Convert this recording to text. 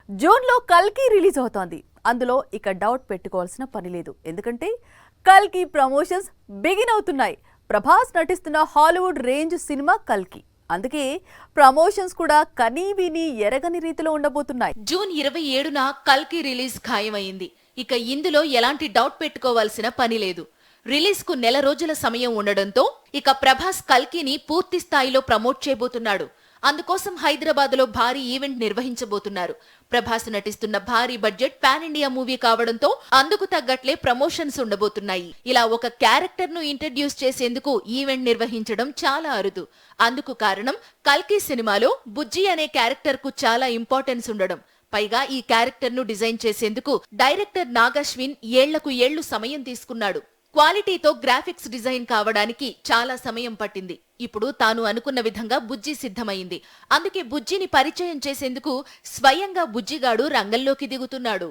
జూన్లో కల్కి రిలీజ్ అవుతోంది. అందులో ఇక డౌట్ పెట్టుకోవాల్సిన పని లేదు. ఎందుకంటే కల్కి ప్రమోషన్స్ బిగిన్ అవుతున్నాయి. ప్రభాస్ నటిస్తున్న హాలీవుడ్ రేంజ్ సినిమా కల్కి. అందుకే ప్రమోషన్స్ కూడా కనీవిని ఎరగని రీతిలో ఉండబోతున్నాయి. జూన్ 27న కల్కి రిలీజ్ ఖాయమైంది. ఇక ఇందులో ఎలాంటి డౌట్ పెట్టుకోవాల్సిన పని లేదు. రిలీజ్ కు నెల రోజుల సమయం ఉండడంతో ఇక ప్రభాస్ కల్కిని పూర్తి స్థాయిలో ప్రమోట్ చేయబోతున్నాడు. అందుకోసం హైదరాబాద్ లో భారీ ఈవెంట్ నిర్వహించబోతున్నారు. ప్రభాస్ నటిస్తున్న భారీ బడ్జెట్ పాన్ ఇండియా మూవీ కావడంతో అందుకు తగ్గట్లే ప్రమోషన్స్ ఉండబోతున్నాయి. ఇలా ఒక క్యారెక్టర్ ను ఇంట్రడ్యూస్ చేసేందుకు ఈవెంట్ నిర్వహించడం చాలా అరుదు. అందుకు కారణం కల్కి సినిమాలో బుజ్జి అనే క్యారెక్టర్ కు చాలా ఇంపార్టెన్స్ ఉండడం. పైగా ఈ క్యారెక్టర్ ను డిజైన్ చేసేందుకు డైరెక్టర్ నాగశ్విన్ ఏళ్లకు ఏళ్లు సమయం తీసుకున్నాడు. క్వాలిటీతో గ్రాఫిక్స్ డిజైన్ కావడానికి చాలా సమయం పట్టింది. ఇప్పుడు తాను అనుకున్న విధంగా బుజ్జి సిద్ధమైంది. అందుకే బుజ్జిని పరిచయం చేసేందుకు స్వయంగా బుజ్జిగాడు రంగంలోకి దిగుతున్నాడు.